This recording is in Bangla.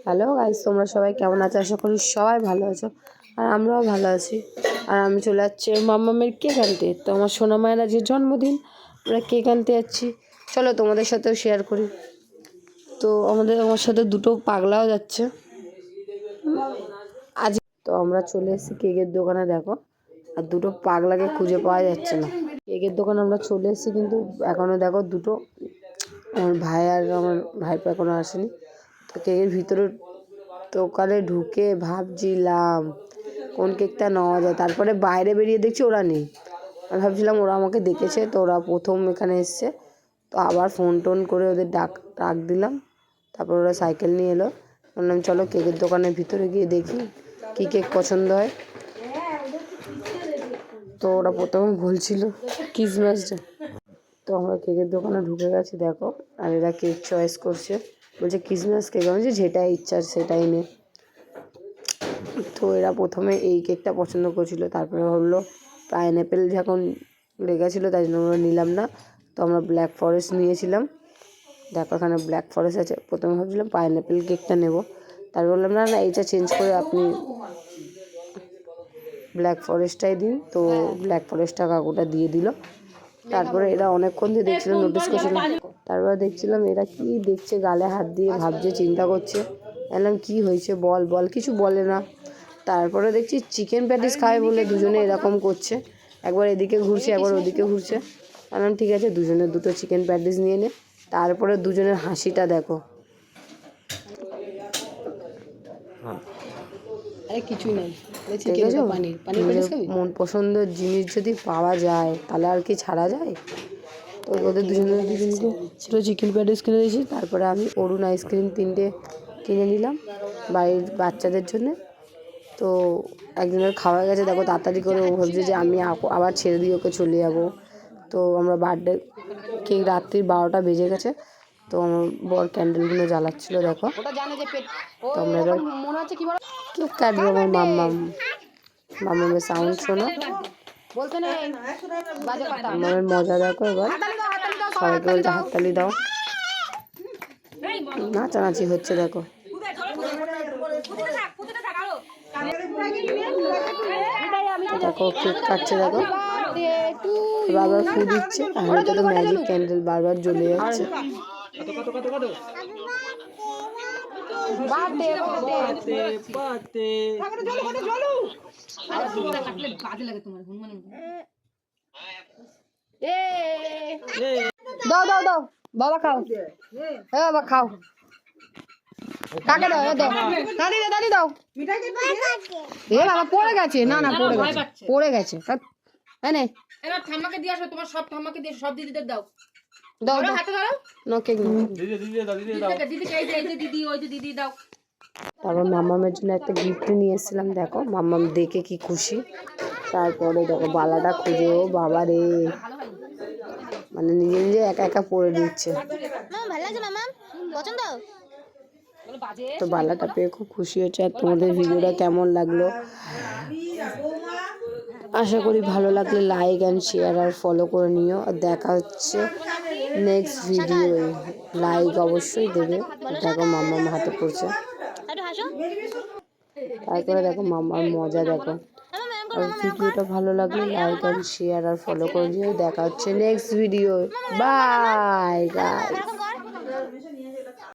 হ্যালো গাইস, তোমরা সবাই কেমন আছো? আশা করি সবাই ভালো আছো, আর আমরাও ভালো আছি। আর আমি চলে যাচ্ছি মাম্মামের কেক আনতে। তো আমার সোনা মায়ের আজকে জন্মদিন, আমরা কেক আনতে যাচ্ছি। চলো তোমাদের সাথেও শেয়ার করি। তো আমার সাথে দুটো পাগলাও যাচ্ছে আজ। তো আমরা চলে এসেছি কেকের দোকানে, দেখো। আর দুটো পাগলাকে খুঁজে পাওয়া যাচ্ছে না। কেকের দোকানে আমরা চলে এসেছি, কিন্তু এখনও দেখো দুটো আমার ভাই আর আমার ভাইপো এখনও আসেনি। তো কেকের ভিতরে দোকানে ঢুকে ভাবছিলাম কোন কেকটা নেওয়া যায়। তারপরে বাইরে বেরিয়ে দেখছি ওরা নেই। আমি ভাবছিলাম ওরা আমাকে দেখেছে, তো ওরা প্রথম এখানে এসছে। তো আবার ফোন টোন করে ওদের ডাক দিলাম। তারপর ওরা সাইকেল নিয়ে এলো। বললাম চলো কেকের দোকানের ভিতরে গিয়ে দেখি কী কেক পছন্দ হয়। তো ওরা প্রথমে বলছিল ক্রিসমাস ডে। তো আমরা কেকের দোকানে ঢুকে গেছি, দেখো। আর এরা কেক চয়েস করছে, বলছে ক্রিসমাস কেক। আমি বলছি যেটাই ইচ্ছা সেটাই নে। তো এরা প্রথমে এই কেকটা পছন্দ করছিল, তারপরে হলো পাইনঅ্যাপেল যখন লেগেছিলো তাই জন্য আমরা নিলাম না। তো আমরা ব্ল্যাক ফরেস্ট নিয়েছিলাম। দেখো এখানে ব্ল্যাক ফরেস্ট আছে। প্রথমে ভাবছিলাম পাইনঅ্যাপেল কেকটা নেব, তারপর বললাম না এইটা চেঞ্জ করে আপনি ব্ল্যাক ফরেস্টটাই দিন। তো ব্ল্যাক ফরেস্টটা কাকুটা দিয়ে দিল। তারপরে এরা অনেকক্ষণ দিয়ে দেখছিলাম, নোটিস করছিলাম। তারপরে দেখছিলাম এরা কি দেখছে, গালে হাত দিয়ে ভাবছে, চিন্তা করছে। বললাম কি হয়েছে, বল বল, কিছু বলে না। তারপরে দেখছি চিকেন প্যাটিস খায় বলে দুজনে এরকম করছে, একবার এদিকে ঘুরছে একবার ওদিকে ঘুরছে। বললাম ঠিক আছে, দুজনে দুটো চিকেন প্যাটিস নিয়ে নে। তারপরে দুজনের হাসিটা দেখো। আরে কিছুই নাই, দেখেছো, মন পছন্দের জিনিস যদি পাওয়া যায় তাহলে আর কি ছাড়া যায়। তো ওদের দুজনকে দুটো চিকেন প্যাটিস কিনে দিয়েছি। তারপরে আমি অরুণ আইসক্রিম 3টে কিনে নিলাম বাড়ির বাচ্চাদের জন্যে। তো একজনের খাওয়া গেছে, দেখো তাড়াতাড়ি করে। ও ভাবছে যে আমি আবার ছেড়ে দিয়ে ওকে চলে যাবো। তো আমরা বার্থডে কেক রাত্রি 12টা বেজে গেছে। তো আমার বর ক্যান্ডেলগুলো জ্বালাচ্ছিল, দেখো। তো আমরা এবার কেক কাটবো। আমার মাম্মামের সাউন্ড শোনো, মাম্মামের মজা দেখো। এবার সবাইকে বলছে হাততালি দাও, নাচানাচি হচ্ছে দেখো। দেখো কেক কাটছে, দেখো বারবার ফু দিচ্ছে। আর এটা তো ম্যাজিক ক্যান্ডেল বারবার জ্বলে যাচ্ছে। দাও দাও দাও, বাবা খাও, হ্যাঁ বাবা খাও। কাকে দাও, দাও দাদি দাও, দাদি দাও। এ বাবা পড়ে গেছে, না না পড়ে গেছে, পড়ে গেছে। হ্যাঁ নে, এবার ঠাম্মাকে দিয়ে আসো, তোমার সব ঠাম্মাকে দিয়ে, সব দিদিদের দাও। দাও ধরো, দাও, হাতে ধরো। না কেক না। দিদিকে এই যে দিদি, ওই যে দিদি দাও। তারপর মাম্মামের জন্য একটা গিফট নিয়ে এসেছিলাম, দেখো। মাম্মাম দেখে কি খুশি। তারপরে দেখো বালাটা খুঁজেও, বাবা রে, মানে নিজে নিজে একা একা পরে দিচ্ছে। তো বালাটা পেয়ে খুব খুশি হয়েছে। আর তোমাদের ভিডিওটা কেমন লাগলো আশা করি ভালো লাগলে লাইক অ্যান্ড শেয়ার আর ফলো করে নিও। আর দেখা হচ্ছে নেক্সট ভিডিও। লাইক অবশ্যই দেবে। দেখো মাম্মাম হাতে পড়ছে। তারপরে দেখো মাম্মার মজা দেখো। আর ভিডিওটা ভালো লাগলে লাইক অ্যান্ড শেয়ার আর ফলো করে দিও। দেখা হচ্ছে নেক্সট ভিডিও। Bye guys.